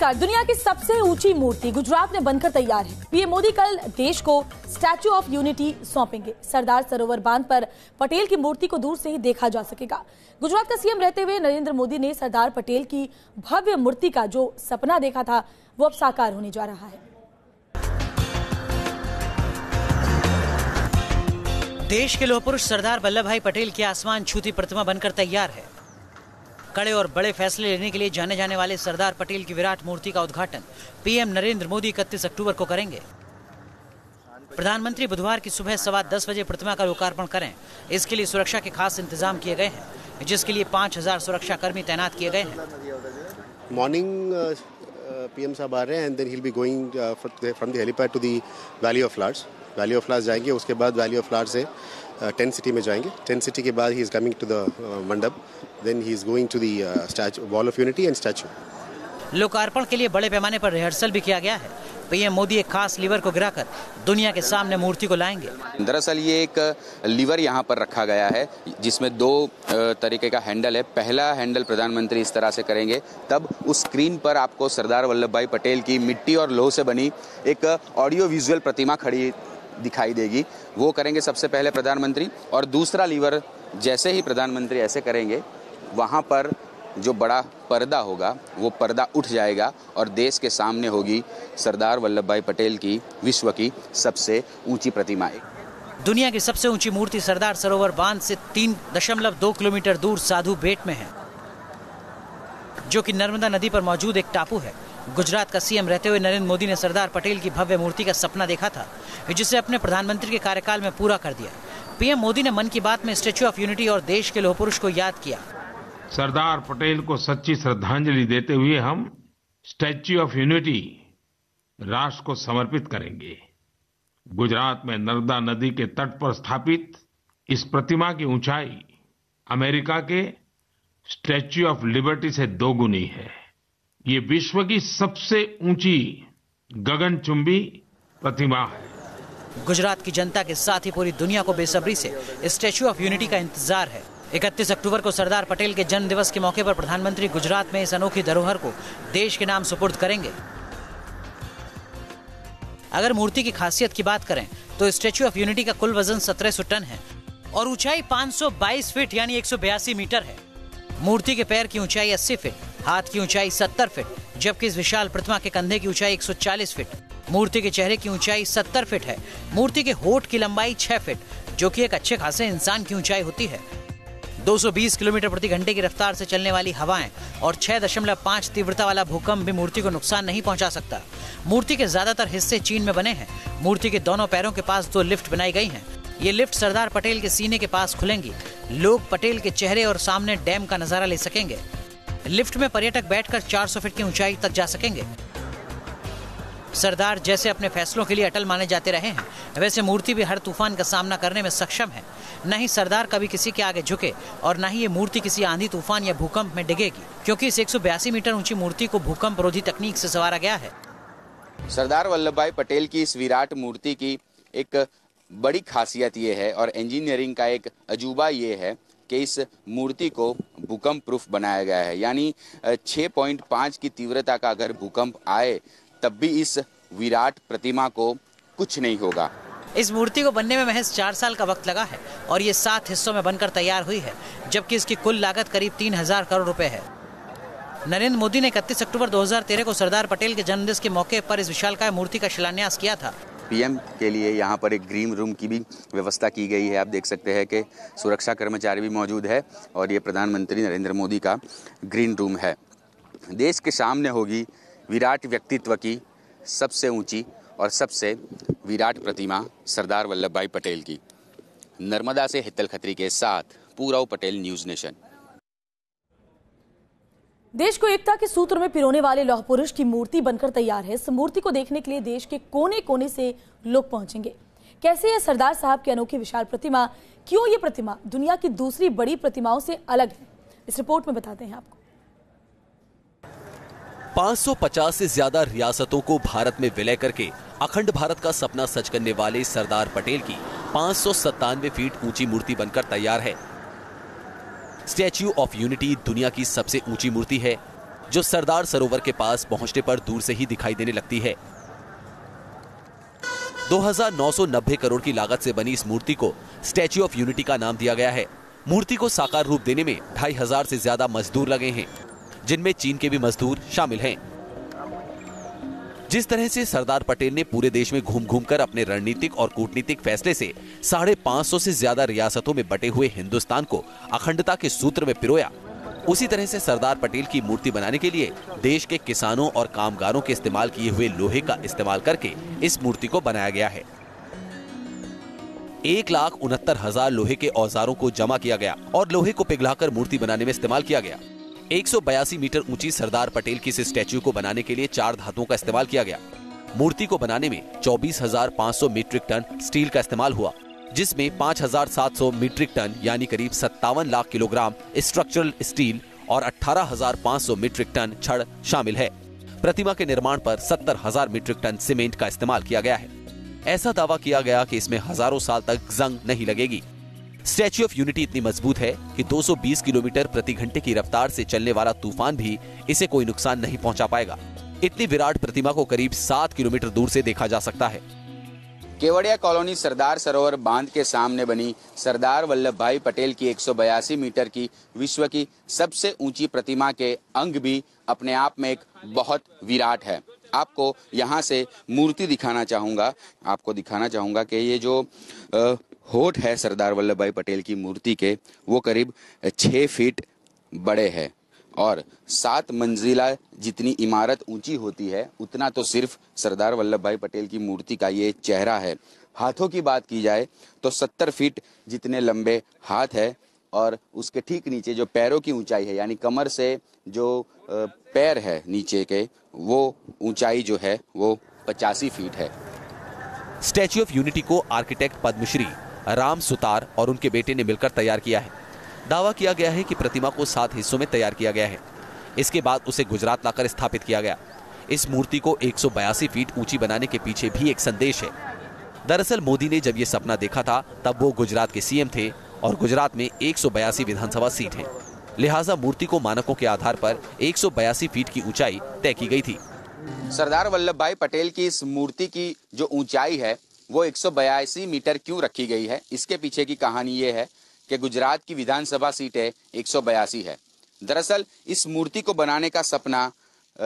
नमस्कार। दुनिया की सबसे ऊंची मूर्ति गुजरात में बनकर तैयार है। पीएम मोदी कल देश को स्टैच्यू ऑफ यूनिटी सौंपेंगे। सरदार सरोवर बांध पर पटेल की मूर्ति को दूर से ही देखा जा सकेगा। गुजरात का सीएम रहते हुए नरेंद्र मोदी ने सरदार पटेल की भव्य मूर्ति का जो सपना देखा था वो अब साकार होने जा रहा है। देश के लौह पुरुष सरदार वल्लभ भाई पटेल की आसमान छूती प्रतिमा बनकर तैयार है। कड़े और बड़े फैसले लेने के लिए जाने जाने वाले सरदार पटेल की विराट मूर्ति का उद्घाटन पीएम नरेंद्र मोदी 31 अक्टूबर को करेंगे। प्रधानमंत्री बुधवार की सुबह 10:15 बजे प्रतिमा का लोकार्पण करें। इसके लिए सुरक्षा के खास इंतजाम किए गए हैं, जिसके लिए 5000 सुरक्षा कर्मी तैनात किए गए हैं। मॉर्निंग पीएम साहब आ रहे हैं and then he will be going from the helipad to the valley of flowers. Valley of flowers जाएंगे, उसके बाद वैली ऑफ फ्लावर्स से टेंट सिटी में जाएंगे। टेंट सिटी के बाद he is coming to the mandap, then he is going to the statue wall of unity and statue. लोकार्पण के लिए बड़े पैमाने पर रिहर्सल भी किया गया है। पीएम मोदी एक खास लीवर को गिराकर दुनिया के सामने मूर्ति को लाएंगे। दरअसल ये एक लीवर यहाँ पर रखा गया है जिसमें 2 तरीके का हैंडल है। पहला हैंडल प्रधानमंत्री इस तरह से करेंगे, तब उस स्क्रीन पर आपको सरदार वल्लभ भाई पटेल की मिट्टी और लोह से बनी एक ऑडियो विजुअल प्रतिमा खड़ी दिखाई देगी। वो करेंगे सबसे पहले प्रधानमंत्री, और दूसरा लीवर जैसे ही प्रधानमंत्री ऐसे करेंगे वहाँ पर जो बड़ा पर्दा होगा वो पर्दा उठ जाएगा और देश के सामने होगी सरदार वल्लभ भाई पटेल की विश्व की सबसे ऊंची प्रतिमा। दुनिया की सबसे ऊंची मूर्ति सरदार सरोवर बांध से 3.2 किलोमीटर दूर साधु बेट में है, जो कि नर्मदा नदी पर मौजूद एक टापू है। गुजरात का सीएम रहते हुए नरेंद्र मोदी ने सरदार पटेल की भव्य मूर्ति का सपना देखा था, जिसे अपने प्रधानमंत्री के कार्यकाल में पूरा कर दिया। पीएम मोदी ने मन की बात में स्टैच्यू ऑफ यूनिटी और देश के लौह पुरुष को याद किया। सरदार पटेल को सच्ची श्रद्धांजलि देते हुए हम स्टैच्यू ऑफ यूनिटी राष्ट्र को समर्पित करेंगे। गुजरात में नर्मदा नदी के तट पर स्थापित इस प्रतिमा की ऊंचाई अमेरिका के स्टैच्यू ऑफ लिबर्टी से 2 गुनी है। ये विश्व की सबसे ऊंची गगनचुंबी प्रतिमा है। गुजरात की जनता के साथ ही पूरी दुनिया को बेसब्री से स्टैच्यू ऑफ यूनिटी का इंतजार है। 31 अक्टूबर को सरदार पटेल के जन्म दिवस के मौके पर प्रधानमंत्री गुजरात में इस अनोखी धरोहर को देश के नाम सुपुर्द करेंगे। अगर मूर्ति की खासियत की बात करें तो स्टैच्यू ऑफ यूनिटी का कुल वजन 1700 टन है और ऊंचाई 522 फीट यानी 182 मीटर है। मूर्ति के पैर की ऊंचाई 80 फीट, हाथ की ऊंचाई 70 फीट, जबकि इस विशाल प्रतिमा के कंधे की ऊंचाई 140 फीट। मूर्ति के चेहरे की ऊंचाई 70 फीट है। मूर्ति के होठ की लंबाई 6 फीट, जो कि एक अच्छे खासे इंसान की ऊंचाई होती है। 220 किलोमीटर प्रति घंटे की रफ्तार से चलने वाली हवाएं और 6.5 तीव्रता वाला भूकंप भी मूर्ति को नुकसान नहीं पहुंचा सकता। मूर्ति के ज्यादातर हिस्से चीन में बने हैं। मूर्ति के दोनों पैरों के पास 2 लिफ्ट बनाई गई हैं। ये लिफ्ट सरदार पटेल के सीने के पास खुलेंगी। लोग पटेल के चेहरे और सामने डैम का नजारा ले सकेंगे। लिफ्ट में पर्यटक बैठकर 400 फीट की ऊंचाई तक जा सकेंगे। सरदार जैसे अपने फैसलों के लिए अटल माने जाते रहे हैं, वैसे मूर्ति भी हर तूफान का सामना करने में सक्षम है। न ही सरदार कभी किसी के आगे झुके और न ही ये मूर्ति किसी आंधी तूफान या भूकंप में डिगेगी, क्योंकि इस 182 मीटर ऊंची मूर्ति को भूकंप रोधी तकनीक से संवारा गया है। सरदार वल्लभ भाई पटेल की इस विराट मूर्ति की एक बड़ी खासियत ये है और इंजीनियरिंग का एक अजूबा ये है कि इस मूर्ति को भूकंप प्रूफ बनाया गया है। यानी 6.5 की तीव्रता का अगर भूकंप आए तब भी इस विराट प्रतिमा को कुछ नहीं होगा। इस मूर्ति को बनने में महज 4 साल का वक्त लगा है और ये 7 हिस्सों में बनकर तैयार हुई है, जबकि इसकी कुल लागत करीब 3000 करोड़ रुपए है। नरेंद्र मोदी ने 31 अक्टूबर 2013 को सरदार पटेल के जन्मदिवस के मौके पर इस विशालकाय मूर्ति का शिलान्यास किया था। पीएम के लिए यहाँ पर एक ग्रीन रूम की भी व्यवस्था की गई है। आप देख सकते हैं कि सुरक्षा कर्मचारी भी मौजूद है और ये प्रधानमंत्री नरेंद्र मोदी का ग्रीन रूम है। देश के सामने होगी विराट व्यक्तित्व की सबसे ऊंची और सबसे विराट प्रतिमा सरदार वल्लभ भाई पटेल की। नर्मदा से हितल खत्री के साथ पूरव पटेल, न्यूज नेशन। देश को एकता के सूत्र में पिरोने वाले लौह पुरुष की मूर्ति बनकर तैयार है। इस मूर्ति को देखने के लिए देश के कोने कोने से लोग पहुंचेंगे। कैसे है सरदार साहब की अनोखी विशाल प्रतिमा, क्यों ये प्रतिमा दुनिया की दूसरी बड़ी प्रतिमाओं से अलग है, इस रिपोर्ट में बताते हैं आपको। 550 से ज्यादा रियासतों को भारत में विलय करके अखंड भारत का सपना सच करने वाले सरदार पटेल की 597 फीट ऊंची मूर्ति बनकर तैयार है। स्टैच्यू ऑफ यूनिटी दुनिया की सबसे ऊंची मूर्ति है। जो सरदार सरोवर के पास पहुंचने पर दूर से ही दिखाई देने लगती है। 2990 करोड़ की लागत से बनी इस मूर्ति को स्टैच्यू ऑफ यूनिटी का नाम दिया गया है। मूर्ति को साकार रूप देने में 2500 से ज्यादा मजदूर लगे हैं, जिनमें चीन के भी मजदूर शामिल हैं। जिस तरह से सरदार पटेल ने पूरे देश में घूम घूम कर अपने रणनीतिक और कूटनीतिक फैसले से 550 से ज्यादा रियासतों में बटे हुए हिंदुस्तान को अखंडता के सूत्र में पिरोया, उसी तरह से सरदार पटेल की मूर्ति बनाने के लिए देश के किसानों और कामगारों के इस्तेमाल किए हुए लोहे का इस्तेमाल करके इस मूर्ति को बनाया गया है। 1,69,000 लोहे के औजारों को जमा किया गया और लोहे को पिघलाकर मूर्ति बनाने में इस्तेमाल किया गया। 182 मीटर ऊंची सरदार पटेल की इस स्टैच्यू को बनाने के लिए 4 धातुओं का इस्तेमाल किया गया। मूर्ति को बनाने में 24,500 मीट्रिक टन स्टील का इस्तेमाल हुआ, जिसमें 5,700 मीट्रिक टन यानी करीब 57 लाख किलोग्राम स्ट्रक्चरल स्टील और 18,500 मीट्रिक टन छड़ शामिल है। प्रतिमा के निर्माण पर 70,000 मीट्रिक टन सीमेंट का इस्तेमाल किया गया है। ऐसा दावा किया गया कि इसमें हजारों साल तक जंग नहीं लगेगी। स्टैच्यू ऑफ यूनिटी इतनी मजबूत है कि 220 किलोमीटर प्रति घंटे की रफ्तार से चलने वाला तूफान भी इसे कोई नुकसान नहीं पहुंचा पाएगा। इतनी विराट प्रतिमा को करीब 7 किलोमीटर दूर से देखा जा सकता है। केवड़िया कॉलोनी सरदार सरोवर बांध के सामने बनी सरदार वल्लभ भाई पटेल की 182 मीटर की विश्व की सबसे ऊंची प्रतिमा के अंग भी अपने आप में एक बहुत विराट है। आपको यहाँ से मूर्ति दिखाना चाहूँगा, आपको दिखाना चाहूँगा कि ये जो होठ है सरदार वल्लभ भाई पटेल की मूर्ति के, वो करीब 6 फीट बड़े हैं और 7 मंजिला जितनी इमारत ऊंची होती है उतना तो सिर्फ सरदार वल्लभ भाई पटेल की मूर्ति का ये चेहरा है। हाथों की बात की जाए तो 70 फीट जितने लंबे हाथ है और उसके ठीक नीचे जो पैरों की ऊंचाई है, यानी कमर से जो पैर है नीचे के, वो ऊंचाई जो है वो 85 फीट है। स्टैच्यू ऑफ यूनिटी को आर्किटेक्ट पद्मश्री राम सुतार और उनके बेटे ने मिलकर तैयार किया है। दावा किया गया है कि प्रतिमा को 7 हिस्सों में तैयार किया गया है। इसके बाद उसे गुजरात लाकर स्थापित किया गया। इस मूर्ति को 182 फीट ऊंची बनाने के पीछे भी एक संदेश है। दरअसल मोदी ने जब ये सपना देखा था तब वो गुजरात के सीएम थे और गुजरात में 182 विधानसभा सीट है। लिहाजा मूर्ति को मानकों के आधार पर 182 फीट की ऊंचाई तय की गई थी। सरदार वल्लभ भाई पटेल की इस मूर्ति की जो ऊंचाई है वो 182 मीटर क्यों रखी गई है, इसके पीछे की कहानी ये है कि गुजरात की विधानसभा सीटें 182 है। दरअसल इस मूर्ति को बनाने का सपना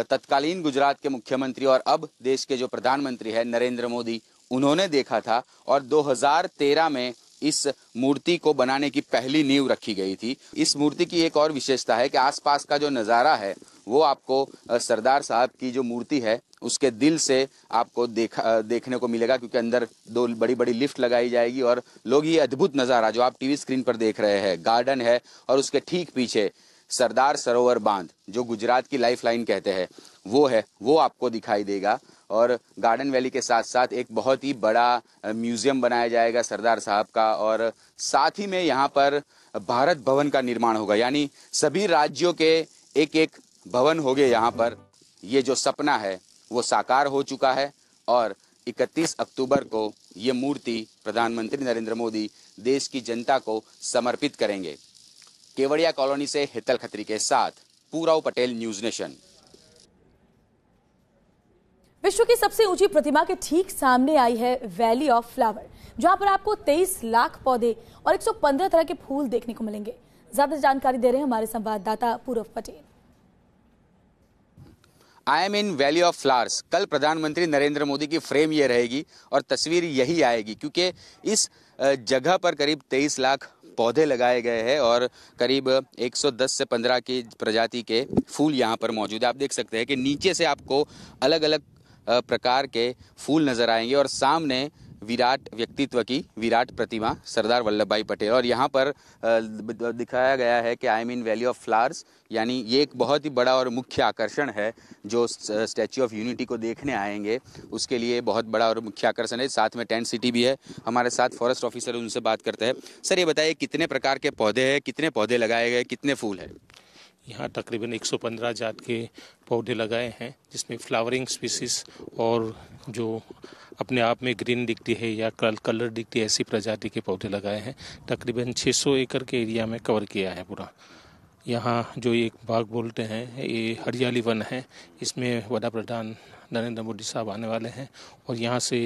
तत्कालीन गुजरात के मुख्यमंत्री और अब देश के जो प्रधानमंत्री है नरेंद्र मोदी, उन्होंने देखा था और 2013 में इस मूर्ति को बनाने की पहली नींव रखी गई थी। इस मूर्ति की एक और विशेषता है कि आसपास का जो नज़ारा है वो आपको सरदार साहब की जो मूर्ति है उसके दिल से आपको देखने को मिलेगा, क्योंकि अंदर 2 बड़ी बड़ी लिफ्ट लगाई जाएगी और लोग ये अद्भुत नज़ारा जो आप टीवी स्क्रीन पर देख रहे हैं, गार्डन है और उसके ठीक पीछे सरदार सरोवर बांध जो गुजरात की लाइफलाइन कहते हैं वो है, वो आपको दिखाई देगा। और गार्डन वैली के साथ साथ एक बहुत ही बड़ा म्यूजियम बनाया जाएगा सरदार साहब का, और साथ ही में यहाँ पर भारत भवन का निर्माण होगा, यानी सभी राज्यों के एक भवन होंगे यहाँ पर। ये जो सपना है वो साकार हो चुका है और 31 अक्टूबर को ये मूर्ति प्रधानमंत्री नरेंद्र मोदी देश की जनता को समर्पित करेंगे। केवड़िया कॉलोनी से हितल खत्री के साथ पूराव पटेल, न्यूज नेशन। विश्व की सबसे ऊंची प्रतिमा के ठीक सामने आई है वैली ऑफ फ्लावर, जहां पर आपको 23 लाख पौधे और 115 तरह के फूल देखने को मिलेंगे। ज्यादा जानकारी दे रहे हैं हमारे संवाददाता Purav Patel. I'm in valley of flowers. कल प्रधानमंत्री नरेंद्र मोदी की फ्रेम ये रहेगी और तस्वीर यही आएगी, क्योंकि इस जगह पर करीब 23 लाख पौधे लगाए गए हैं और करीब 110 से 15 की प्रजाति के फूल यहाँ पर मौजूद है। आप देख सकते हैं कि नीचे से आपको अलग अलग प्रकार के फूल नजर आएंगे और सामने विराट व्यक्तित्व की विराट प्रतिमा सरदार वल्लभ भाई पटेल। और यहाँ पर दिखाया गया है कि I mean valley of flowers, यानी ये एक बहुत ही बड़ा और मुख्य आकर्षण है जो स्टैच्यू ऑफ यूनिटी को देखने आएंगे उसके लिए बहुत बड़ा और मुख्य आकर्षण है। साथ में टेंट सिटी भी है। हमारे साथ फॉरेस्ट ऑफिसर, उनसे बात करते हैं। सर ये बताइए कितने प्रकार के पौधे हैं, कितने पौधे लगाए गए, कितने फूल हैं? यहाँ तकरीबन 115 जात के पौधे लगाए हैं, जिसमें फ्लावरिंग स्पीसीज और जो अपने आप में ग्रीन दिखती है या कलर दिखती है ऐसी प्रजाति के पौधे लगाए हैं। तकरीबन 600 एकड़ के एरिया में कवर किया है पूरा। यहाँ जो एक बाग बोलते हैं, ये हरियाली वन है, इसमें वड़ा प्रधान नरेंद्र मोदी साहब आने वाले हैं और यहाँ से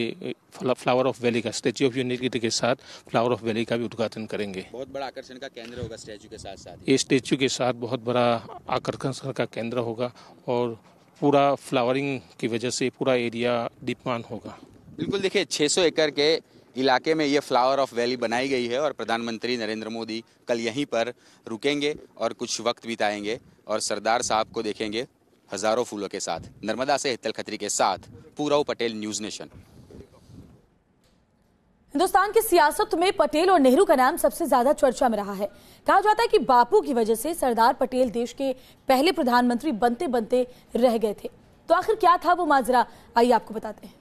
फ्लावर ऑफ वैली का, स्टैच्यू ऑफ यूनिटी के साथ फ्लावर ऑफ वैली का भी उद्घाटन करेंगे। बहुत बड़ा आकर्षण का केंद्र होगा स्टैच्यू के साथ साथ। ये स्टैच्यू के साथ बहुत बड़ा आकर्षण का केंद्र होगा और पूरा फ्लावरिंग की वजह से पूरा एरिया दीप्यमान होगा। बिल्कुल, देखिए 600 एकड़ के इलाके में ये फ्लावर ऑफ वैली बनाई गई है और प्रधानमंत्री नरेंद्र मोदी कल यहीं पर रुकेंगे और कुछ वक्त बिताएंगे और सरदार साहब को देखेंगे हजारों फूलों के साथ। नर्मदा से हितल खत्री के साथ पूरव पटेल, न्यूज नेशन। हिंदुस्तान की सियासत में पटेल और नेहरू का नाम सबसे ज्यादा चर्चा में रहा है। कहा जाता है कि बापू की वजह से सरदार पटेल देश के पहले प्रधानमंत्री बनते बनते रह गए थे। तो आखिर क्या था वो माजरा, आइए आपको बताते हैं।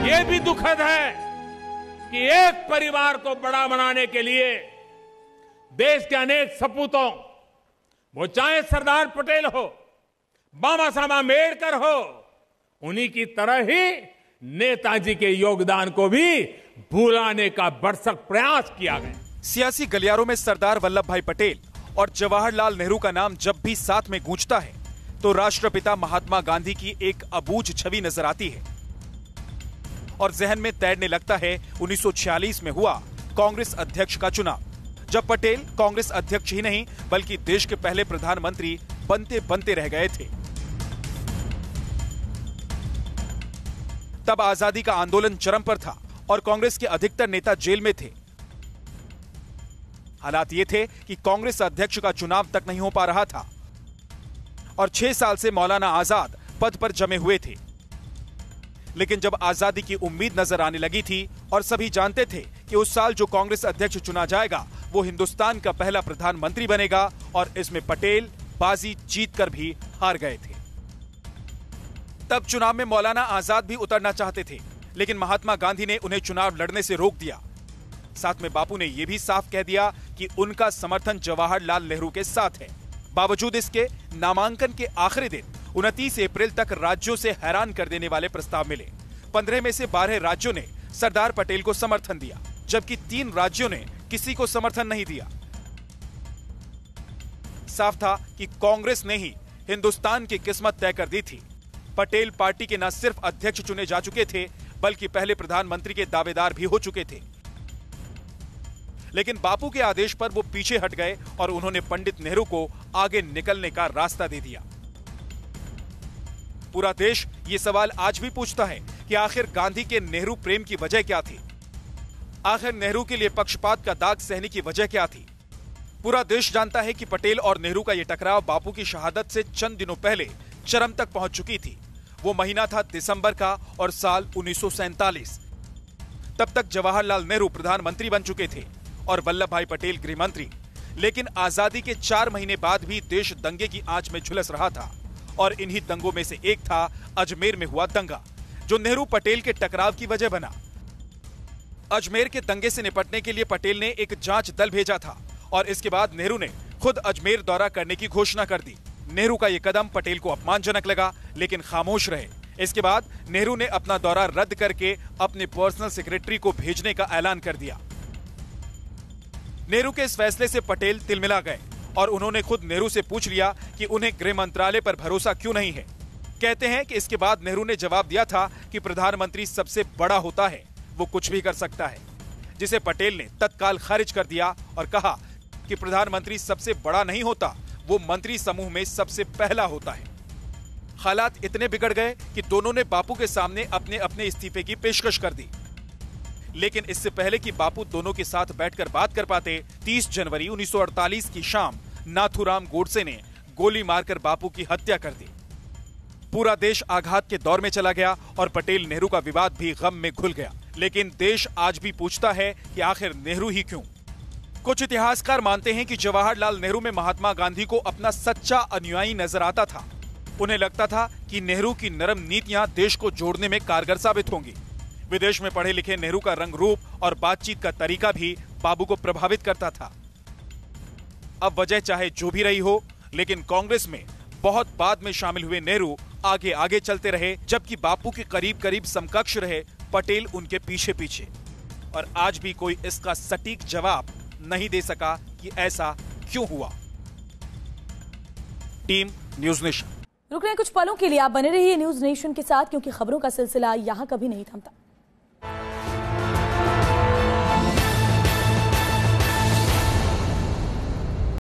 ये भी दुखद है कि एक परिवार को बड़ा बनाने के लिए देश के अनेक सपूतों, वो चाहे सरदार पटेल हो, बाबा साहब आंबेडकर हो, उन्हीं की तरह ही नेताजी के योगदान को भी भुलाने का भरसक प्रयास किया गया। सियासी गलियारों में सरदार वल्लभ भाई पटेल और जवाहरलाल नेहरू का नाम जब भी साथ में गूंजता है तो राष्ट्रपिता महात्मा गांधी की एक अबूझ छवि नजर आती है और जहन में तैरने लगता है 1946 में हुआ कांग्रेस अध्यक्ष का चुनाव, जब पटेल कांग्रेस अध्यक्ष ही नहीं बल्कि देश के पहले प्रधानमंत्री बनते बनते रह गए थे। तब आजादी का आंदोलन चरम पर था और कांग्रेस के अधिकतर नेता जेल में थे। हालात ये थे कि कांग्रेस अध्यक्ष का चुनाव तक नहीं हो पा रहा था और 6 साल से मौलाना आजाद पद पर जमे हुए थे। लेकिन जब आजादी की उम्मीद नजर आने लगी थी और सभी जानते थे कि उस साल जो कांग्रेस अध्यक्ष चुना जाएगा वो हिंदुस्तान का पहला प्रधानमंत्री बनेगा और इसमें पटेल बाजी जीतकर भी हार गए थे। तब चुनाव में मौलाना आजाद भी उतरना चाहते थे, लेकिन महात्मा गांधी ने उन्हें चुनाव लड़ने से रोक दिया। साथ में बापू ने यह भी साफ कह दिया कि उनका समर्थन जवाहरलाल नेहरू के साथ है। बावजूद इसके नामांकन के आखिरी दिन 29 अप्रैल तक राज्यों से हैरान कर देने वाले प्रस्ताव मिले। 15 में से 12 राज्यों ने सरदार पटेल को समर्थन दिया, जबकि 3 राज्यों ने किसी को समर्थन नहीं दिया। साफ था कि कांग्रेस ने ही हिंदुस्तान की किस्मत तय कर दी थी। पटेल पार्टी के न सिर्फ अध्यक्ष चुने जा चुके थे बल्कि पहले प्रधानमंत्री के दावेदार भी हो चुके थे। लेकिन बापू के आदेश पर वो पीछे हट गए और उन्होंने पंडित नेहरू को आगे निकलने का रास्ता दे दिया। पूरा देश ये सवाल आज भी पूछता है कि आखिर गांधी के नेहरू प्रेम की वजह क्या थी? आखिर नेहरू के लिए पक्षपात का दाग सहने की वजह क्या थी? पूरा देश जानता है कि पटेल और नेहरू का यह टकराव बापू की शहादत से चंद दिनों पहले चरम तक पहुंच चुकी थी। वो महीना था दिसंबर का और साल 1947। तब तक जवाहरलाल नेहरू प्रधानमंत्री बन चुके थे और वल्लभ भाई पटेल गृह मंत्री। लेकिन आजादी के 4 महीने बाद भी देश दंगे की आंच में झुलस रहा था और इन्हीं दंगों में से एक था अजमेर में हुआ दंगा, जो नेहरू पटेल के टकराव की वजह बना। अजमेर के दंगे से निपटने के लिए पटेल ने एक जांच दल भेजा था और इसके बाद नेहरू ने खुद अजमेर दौरा करने की घोषणा कर दी। नेहरू का यह कदम पटेल को अपमानजनक लगा, लेकिन खामोश रहे। इसके बाद नेहरू ने अपना दौरा रद्द करके अपने पर्सनल सेक्रेटरी को भेजने का ऐलान कर दिया। नेहरू के इस फैसले से पटेल तिलमिला गए और उन्होंने खुद नेहरू से पूछ लिया कि उन्हें गृह मंत्रालय पर भरोसा क्यों नहीं है। कहते हैं कि इसके बाद नेहरू ने जवाब दिया था कि प्रधानमंत्री सबसे बड़ा होता है, वो कुछ भी कर सकता है, जिसे पटेल ने तत्काल खारिज कर दिया और कहा कि प्रधानमंत्री सबसे बड़ा नहीं होता, वो मंत्री समूह में सबसे पहला होता है। हालात इतने बिगड़ गए कि दोनों ने बापू के सामने अपने अपने इस्तीफे की पेशकश कर दी। लेकिन इससे पहले कि बापू दोनों के साथ बैठकर बात कर पाते, 30 जनवरी 1948 की शाम नाथूराम गोडसे ने गोली मारकर बापू की हत्या कर दी। पूरा देश आघात के दौर में चला गया और पटेल नेहरू का विवाद भी गम में घुल गया। लेकिन देश आज भी पूछता है कि आखिर नेहरू ही क्यों? कुछ इतिहासकार मानते हैं कि जवाहरलाल नेहरू में महात्मा गांधी को अपना सच्चा अनुयायी नजर आता था। उन्हें लगता था कि नेहरू की नरम नीतियां देश को जोड़ने में कारगर साबित होंगी। विदेश में पढ़े लिखे नेहरू का रंग रूप और बातचीत का तरीका भी बाबू को प्रभावित करता था। अब वजह चाहे जो भी रही हो, लेकिन कांग्रेस में बहुत बाद में शामिल हुए नेहरू आगे आगे चलते रहे, जबकि बापू के करीब करीब समकक्ष रहे पटेल उनके पीछे पीछे। और आज भी कोई इसका सटीक जवाब नहीं दे सका कि ऐसा क्यों हुआ। Team news nation. रुक रहे हैं कुछ पलों के लिए, आप बने रहिए न्यूज़ नेशन के साथ, क्योंकि खबरों का सिलसिला यहां कभी नहीं थमता।